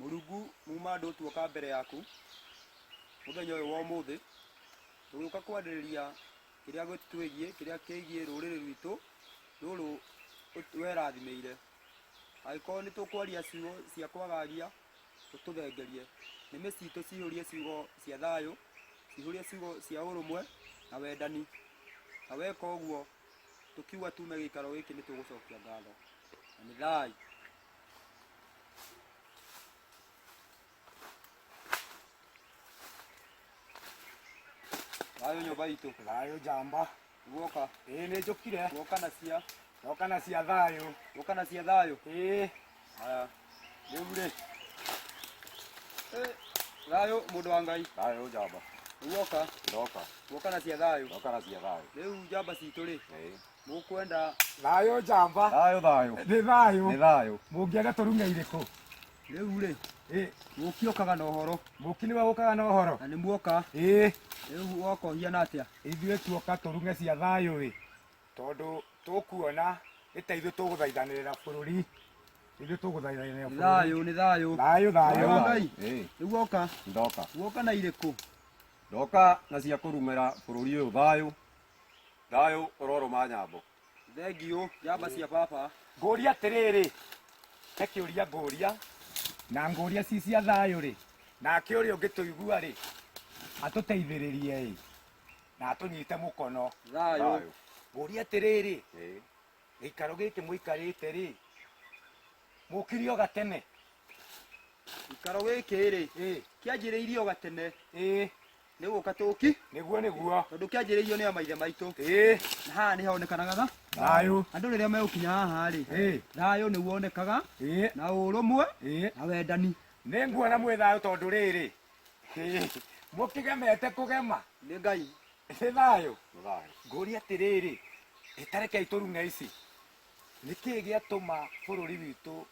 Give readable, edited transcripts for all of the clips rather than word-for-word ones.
Mũrungu muma andũ tuoka mbere yaku mũthenya ũyũ wa ũmũthĩ tũgĩũka kwarĩrĩria kĩrĩa gĩtwĩgiĩ kĩrĩa kĩgiĩ rũrĩrĩ rwitũ rũrũ werathimĩire. Angĩkorwo nĩ tũkwaria ciugo cia kwagagia tũtũthengerie, nĩmĩ citũ cihũrie ciugo cia thayũ, cihũrie ciugo cia ũrũmwe na wendani, na weka ũguo tũkiuga tume gĩikaro gĩkĩ nĩ tũgũcokia ngatho na nĩ thayũ. Thayũ nyũmba itũ. Thayũ njamba. Guoka. Nĩ njũkire. Guoka na cia thayũ. Guoka na cia thayũ. Haya. Rĩu rĩ. Thayũ mũndũ wa Ngai. Thayũ njamba. Guoka. Ndoka. Guoka na cia thayũ. Ndoka na cia thayũ. Rĩu njamba citũ rĩ. Mũkwenda thayũ njamba. Thayũ. Nĩ thayũ. Nĩ thayũ. Mũngĩenda tũrume irĩkũ? Rĩu rĩ. Mũkĩokaga na ũhoro. Mũki nĩwe ũkaga na ũhoro. Na nĩ muoka. Rĩu woka ũhiana atĩa? Ithuĩ tuoka tũrume cia thayũ tondũ tũkuona ĩteithio tũgũthaithanĩrĩra bũrũri. Ithuĩ tũgũthaithanĩrĩra bũrũri. Thayũ nĩ thayũ. Thayũ. Ngai. Rĩu woka. Ndoka. Woka na irĩkũ? Ndoka na cia kũrumĩra bũrũri ũyũ thayũ. Thayũ ũrorũma nyambo. Thengiũ njamba cia baba. Ngũria atĩrĩrĩ. He kĩũria ngũria. Na ngũria ci cia thayũ nake ũrĩa ũngĩtũigua atũteithĩrĩrie na atũnyite mũkono. Thayũ. Ngũria atĩrĩrĩ. Gĩikaro gĩkĩ mũikarĩte mũkire o gatene. Gĩikaro gĩkĩ kĩanjĩrĩirio gatene. Nĩ gũka tũki. Nĩguo. Tondũ kĩanjĩrĩirio nĩ a maithe maitũ. Na haha nĩ honekanaga thayũ. Andũ rĩrĩa megũkinya haha thayũ nĩ wonekaga na ũrũmwe na wendani. Nĩ nguona mwĩ thayũ tondũ rĩrĩ mũkĩgemete kũgema. Nĩ Ngai. Nĩ thayũ. Ngũria atĩrĩrĩ. Ĩtarekei tũrume ici. Nĩkĩĩ gĩatũma bũrũri witũ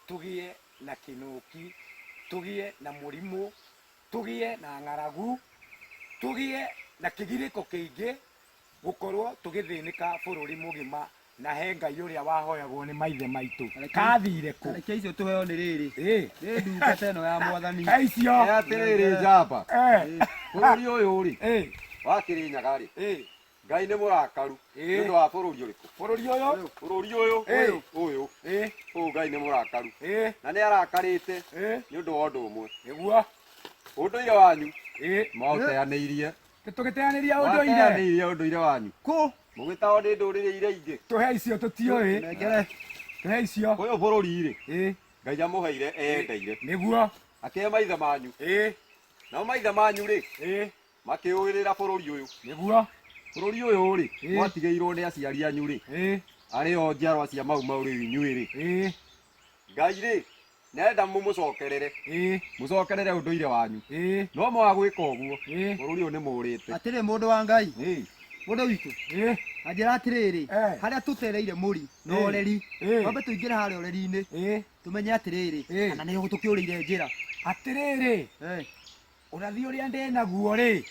tũgĩe na kĩng'ũki, tũgĩe na mũrimũ, tũgĩe na ng'aragu, tũgĩe na kĩgirĩko kĩingĩ, gũkorwo tũgĩthĩnĩka bũrũri mũgima, na he Ngai ũrĩa wahoyagwo nĩ maithe maitũ kathire kũ? Reke icio tũheo nĩ rĩrĩ. Nĩ ndungata ĩno ya Mwathani. Icio. Atĩrĩrĩ njamba. Bũrũri ũyũ wakĩrĩ nyaga Ngai nĩ mũrakaru nĩ ũndũ wa bũrũri ũrĩkũ? Bũrũri ũyũ. Bũrũri ũyũ Ngai nĩ mũrakaru na nĩ arakarĩte nĩ ũndũ wa ũndũ ũmwe. Nĩguo. Ũndũire wanyu maũteanĩirie. Tũgĩteanĩria ũndũire wanyu. Kũ? Mũgĩtawo nĩ ndũrĩrĩ iria ingĩ. Tũhe icio tũtiũĩ. Tũhe icio. Ũyũ bũrũri Ngai amũheire eyendeire. Nĩguo. Akĩhe maithe manyu. Nao maithe manyu makĩũĩrĩra bũrũri ũyũ. Nĩguo. Bũrũri ũyũ mwatigĩirwo nĩ aciari anyu arĩ o njiarwa cia mau rĩu inyuĩ Ngai nenda mũmũcokerere. Mũcokerere ũndũire wanyu. No mwaga gwĩka ũguo bũrũri ũyũ nĩ mũrĩte. Atĩrĩ mũndũ wa Ngai. Mũndũ witũ. Anjĩra atĩrĩrĩ. Harĩa tũtereire mũri na ũreri. Wambe tũingĩre harĩa ũreri-inĩ. Tũmenye atĩrĩrĩ. Kana nĩ tũkĩũrĩire njĩra. Atĩrĩrĩ. Ũrathi ũrĩa ndĩnaguo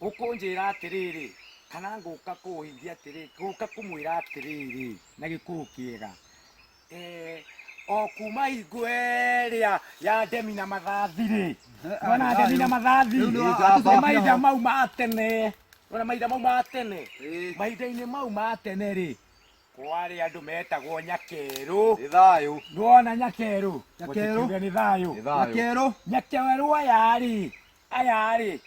ũkũnjĩra atĩrĩrĩ. Kana ngũka kũhithia atĩrĩrĩ. Ngũka kũmwĩra atĩrĩrĩ na gĩkũũ kĩega. O kuma hingo ĩrĩa ya Ndemi na Mathathi Wana Ndemi na Mathathi. Maithe mau ma tene. Wana maithe mau ma tene. Maithe-inĩ mau ma tene kwarĩ andũ metagwo Nyakerũ. Nĩ thayũ. Nĩwona Nyakerũ. Nyakerũ. Nĩ thayũ. Nyakerũ. Nyakerũ aya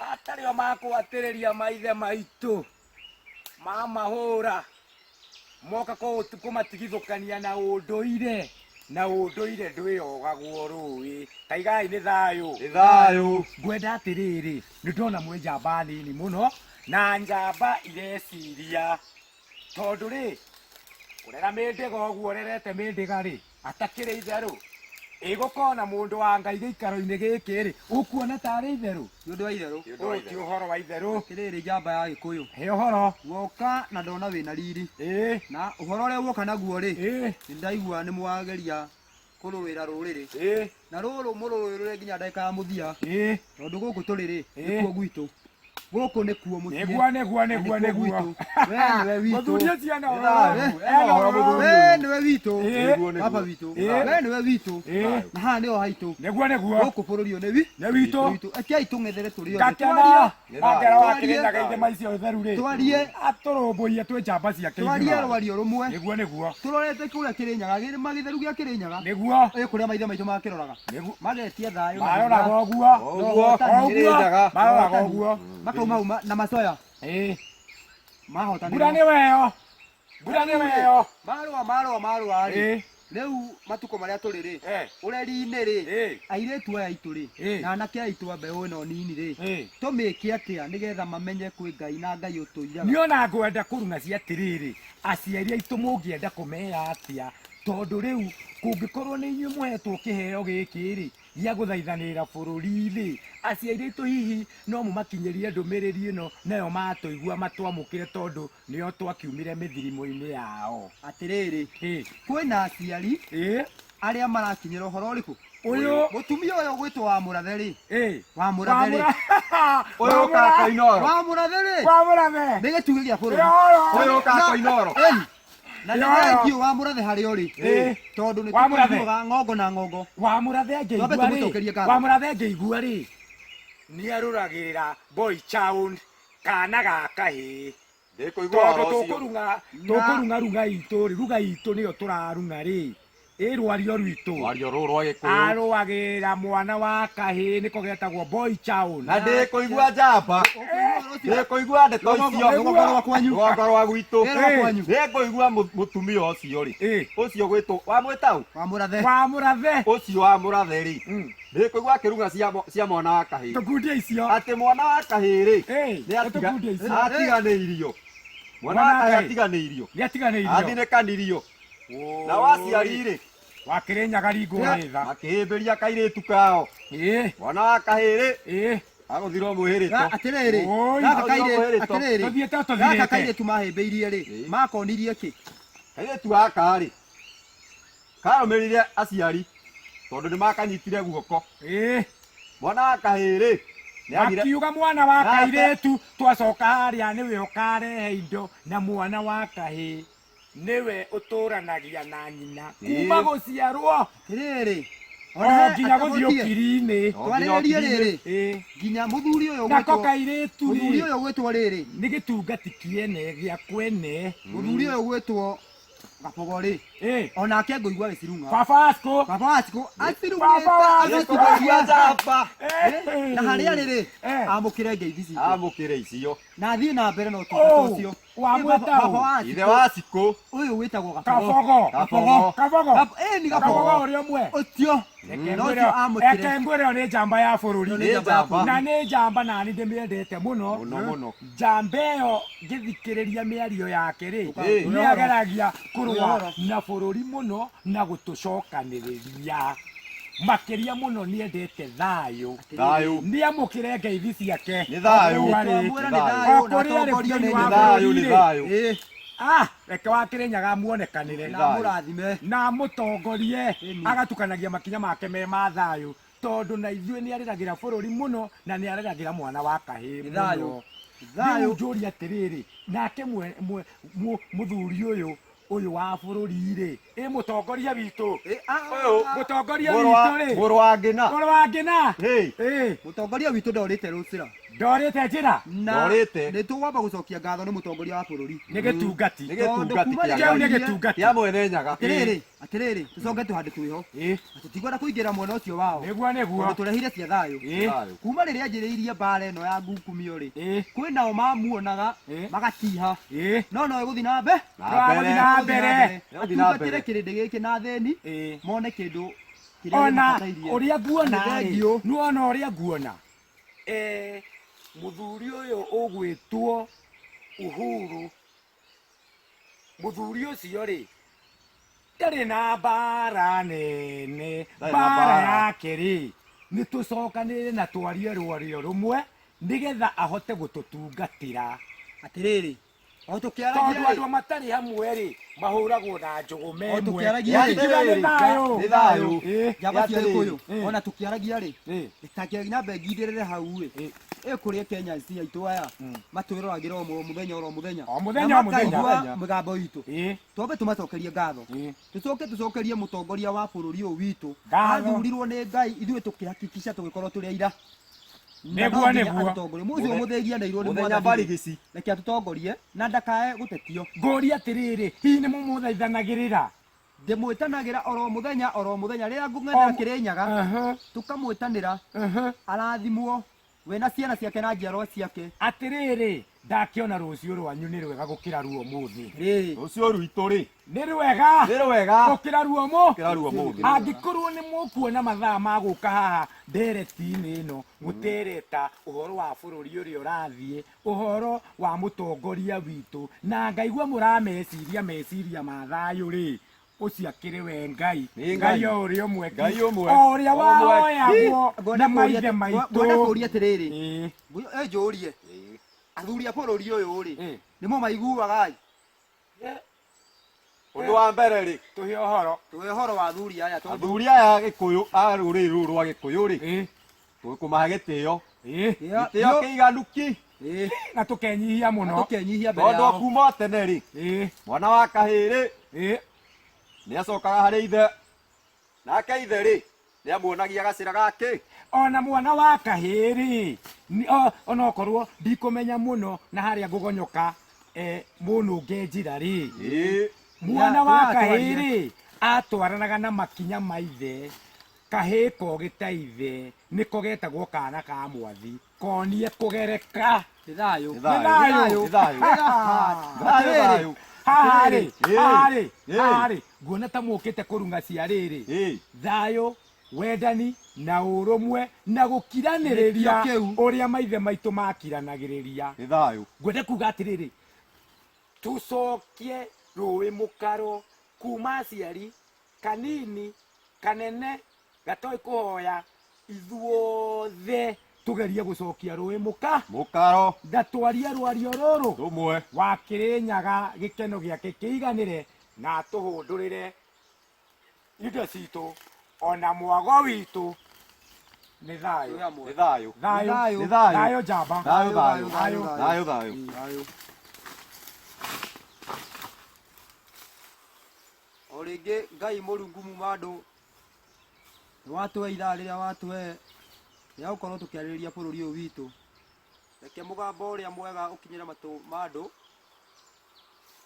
atarĩ o makũatĩrĩria maithe maitũ mamahũra moka kũmatigithũkania na ũndũire ndwĩyogagwo rũĩ. Taigai nĩ thayũ. Nĩ thayũ. Ngwenda atĩrĩrĩ nĩ ndona mwĩ njamba nini mũno na njamba ireciria tondũ kũrera mĩndĩga ũguo ũrerete mĩndĩga atakĩrĩ itherũ. Ĩgũkorwo na mũndũ wa Ngai gĩikaro-inĩ gĩkĩ ũkuona tarĩ itherũ. Nĩ ũndũ wa itherũ. Ũyũ ti ũhoro wa itherũ. Atĩrĩrĩ njamba ya Gĩkũyũ. He ũhoro. Woka na ndona wĩna riri. Na ũhoro ũrĩa woka naguo nĩ ndaigua nĩ mwageria kũrũĩra rũrĩrĩ. Na rũrũ mũrũĩrĩre nginya ndagĩka ya mũthia. Tondũ gũkũ tũrĩ nĩkuo gwitũ. Gũkũ nĩ kuo mũciĩ. Nĩguo. We nĩwe witũ. Mũthuri ũcio no. We nĩwe witũ. Baba witũ. We nĩwe witũ. Na haha nĩho haitũ. Nĩguo. Gũkũ bũrũri ũyũ Nĩ witũ. Akĩai tũng'ethere tũrĩ othe. Gakena. Agera wakĩrĩnyaga ithima icio theru rĩ. Twarie. Atũrũmbũiye twĩ njamba ciake. Twarie rwario rũmwe. Nĩguo. Tũrorete kũrĩa Kĩrĩnyaga, gĩthima gĩtheru gĩa Kĩrĩnyaga. Nĩguo. Ĩ kũrĩa maithe maitũ makĩroraga. Magetia thayũ. Maroraga ũguo. Maroraga ũguo. Makauma na macoya. Mbura nĩ weyo. Marũa rĩ. Rĩu matukũ marĩa tũrĩ rĩ. Ũreri-inĩ rĩ. Airĩtu aya aitũ rĩ. Na anake aitũ a mbeũ ĩno nini rĩ. Tũmĩke atĩa nĩgetha mamenye kwĩ Ngai na Ngai ũtũiraga. Niĩ ona ngwenda kũruna cia atĩrĩrĩ, aciari aitũ mũngĩenda kũmeya atĩa, tondũ rĩu kũngĩkorwo nĩ inyuĩ mũhetwo kĩheo gĩkĩ rĩ gĩa gũthaithanĩra bũrũri-rĩ, aciari aitũ hihi no mũmakinyĩrie ndũmĩrĩri ĩno nayo matũigua matwamũkĩre tondũ nĩo twakiumire mĩthirimũ-inĩ yao. Atĩrĩrĩ, kwĩna aciari arĩa marakinyĩra ũhoro ũrĩkũ? Ũyũ mũtumia ũyũ gwĩtwo wa Mũrathe rĩ. Wa Mũrathe rĩ. Ũyũ kaka Inoro. Wa Mũrathe rĩ. Wa Mũrathe. Nĩ gĩtugĩ gĩa bũrũri. Ũyũ kaka Inoro. Na nĩ thengiũ wa Mũrathe harĩ ũrĩ. Tondũ nĩ tũkũiguaga ng'ongo na ng'ongo. Wa Mũrathe angĩigua rĩ nĩarũragĩrĩra Boy Town kana gaka hĩ. Tondũ tũkũrung'arung'a itũ rĩ, ruga itũ nĩyo tũrarung'a rĩ. Rwario rwitũ arũagĩrĩra mwana wa kahĩ nĩko getagwo Boy Town. Na ndĩkũigua njamba, ndĩkũigua ndeto icio rwaka rwa gwitũ, ndĩkũigua mũtumia ũcio rĩ, ũcio gwĩtwo wamwĩtau Wa Mũrathe. Ũcio wa Mũrathe rĩ, ndĩkũigua akĩrung'a cia mwana wa kahĩ, tũkundia icio atĩ mwana wa kahĩ rĩ atiganĩirio, mwana wa kahĩ atiganĩirio, athinĩkanirio na waciari rĩ wakĩrĩnyaga ringũ rĩtha makĩhĩmbĩria kairĩtu kao. Mwana wa kahĩ rĩ agũthirwo mwĩhĩrĩto. Atĩrĩrĩ, gaka kairĩtu mahĩmbĩirie rĩ makonirie kĩ? Kairĩtu gaka rĩ karũmĩrĩire aciari tondũ nĩmakanyitire guoko. Mwana wa kahĩ rĩ akiuga mwana wa kairĩtu twacoka harĩa nĩwe ũkarehe indo na mwana wa kahĩ niwe ũtũranagia na nyina kuma gũciarwo. Atĩrĩrĩ, nginya gũthiĩ ũkiri-inĩ twarĩrĩrie rĩrĩ nginya mũthuri ũyũ nako kairĩtu gwĩtwo rĩrĩ nĩ gĩtungati kĩene gĩa kwene. Mũthuri ũyũ gwĩtwo Gabogo rĩ, onake ngũigua gĩcirung'a. Baba Acikũ acirung'ĩte njamba. Na harĩa rĩrĩ amũkĩre ngeithi icio na thiĩ na mbere na ũtungata ũcio. Wamwĩtau ithe wa Acikũ ũyũ wĩtagwo Gabogo. Nĩ Gabogo ũrĩa ũmwe ũcio. Eke ngwĩre ĩyo nĩ njamba ya bũrũri na nĩ njamba nani ndĩmĩendete mũno. Njamba ĩyo ngĩthikĩrĩria mĩario yake rĩ nĩageragia kũrũa na bũrũri mũno na gũtũcokanĩrĩria makĩria mũno nĩendete thayũ. Nĩamũkĩre ngeithi ciake nĩ thayũ. Reke wakĩrĩnyaga muonekanĩre na mũtongorie agatukanagia makinya make me ma thayũ tondũ na ithuĩ nĩareragĩra bũrũri mũno na nĩareragĩra mwana wa kahĩ mũno. Rĩu njũria atĩrĩrĩ, nake mũthuri ũyũ wa bũrũri rĩ mũtongoria witũ rĩ mũrũ wa Ngĩna mũtongoria witũ ndorĩte rũcĩra. Ndorĩte njĩra nĩ tũkwamba gũcokia ngatho nĩ mũtongoria wa bũrũri. Nĩ gĩtungati kĩa mwene Nyaga. Atĩrĩrĩ tũcoke tũhande twĩho tũtigwenda kũingĩra mwena ũcio wao nĩguo tũrehire cia thayũ. Kuma rĩrĩa anjĩrĩirie mbara ĩno ya ngukumio rĩ kwĩnao mamuonaga magatiha no nowe gũthiĩ na mbere atungatĩre kĩrĩndĩ gĩkĩ na thĩni mone kĩndũ ona ũrĩa nguona nuona ũrĩa nguona mũthuri ũyũ ũgwĩtwo Uhuru, mũthuri ũcio rĩ ndarĩ na mbara nene. Mbara yake rĩ nĩ tũcokanĩrĩre na twarie rwario rũmwe nĩgetha ahote gũtũtungatĩra. Atĩrĩrĩ, tondũ andũ matarĩ hamwe rĩ mahũragwo na njũgũ memwe. Nĩ thayũ njamba cia Gĩkũyũ ona tũkĩaragia rĩ ĩtakĩnya mbe ngindĩrĩre hau ĩkũrĩa Kenya cia itũ aya matwĩroragĩra o mũthenya o mũthenya mũgambo witũ twambe tũmacokerie ngatho tũcokerie mũtongoria wa bũrũri ũyũ witũ athurirwo nĩ Ngai ithuĩ tũkĩhakikisha tũgĩkorwo tũrĩ aira mũcio mũthĩgianĩirwo nĩ mwathani reke atũtongorie na ndakae gũtetio. Ngũria atĩrĩrĩ, hihi nĩ mũmũthaithanagĩrĩra? Ndĩmwĩtanagĩra oro mũthenya rĩrĩa ng'enda Kĩrĩnyaga tũkamwĩtanĩra arathimwo we na ciana ciake na njiarwa ciake. Atĩrĩrĩ, ndakĩona rũciũ rwanyu nĩ rwega gũkĩra ruo ũmũthĩ. Rũciũ rwitũ rĩ nĩ rwega gũkĩra ruo ũmũthĩ. Angĩkorwo nĩ mũkuona mathaa ma gũka haha ndereti-inĩ ĩno gũtereta ũhoro wa bũrũri ũrĩa ũrathiĩ, ũhoro wa mũtongoria witũ, na ngaigua mũrameciria meciria ma thayũ rĩ, ũcio akĩrĩ we Ngai, Ngai o ũrĩa ũmwe, o ũrĩa wahoyagwo na maithe maitũ. Ngwenda kũria atĩrĩrĩ, njũrie athuri a bũrũri ũyũ rĩ nĩmo maiguaga ũndũ wa mbere rĩ tũhe ũhoro wa athuri aya Gĩkũyũ a rũrĩrĩ rũrũ rwa Gĩkũyũ rĩ tũkũmahe gĩtĩo kĩiganu ki na tũkenyihia mũno tondũ o kuma tene rĩ mwana wa kahĩĩ nĩ acokaga harĩ ithe, nake ithe rĩ nĩ amuonagia gacĩra gake. Ona mwana wa kahĩĩ rĩ onokorwo ndikũmenya mũno na harĩa ngũgonyoka mũnũnge njĩra rĩ, mwana wa kahĩĩ rĩ atwaranaga na makinya ma ithe. Kahĩĩ kogĩ ta ithe nĩko getagwo kana ka mwathi, konie kũgereka. Thayũ harĩ nguona ta mũkĩte kũrunga cia rĩrĩ, thayũ, wendani na ũrũmwe na gũkiranĩrĩria ũrĩa maithe maitũ makiranagĩrĩria. Ngwenda kuga atĩrĩrĩ, tũcokie rũĩ mũkaro kuma aciari, kanini kanene gatoĩ kũhoya, ithuothe tugerie gũcokia rũĩ mũkaro, ndatwarie rwario rũrũ rũmwe wa Kĩrĩnyaga gĩkeno gĩake kĩiganĩre na tũhũndũrĩre indo citũ ona mwago witũ. Nĩ thayũ njamba, thayũ. O rĩngĩ Ngai Mũrungu muma andũ nĩwatũhe ithaa rĩrĩa watũhe rĩa gũkorwo tũkĩarĩrĩria bũrũri ũyũ witũ. Reke mũgambo ũrĩa mwega ũkinyĩre matũ ma andũ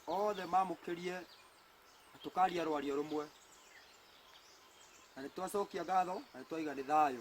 othe mamũkĩrie tũkaria rwario rũmwe, na nĩtwacokia ngatho na nĩtwaiga nĩ thayũ.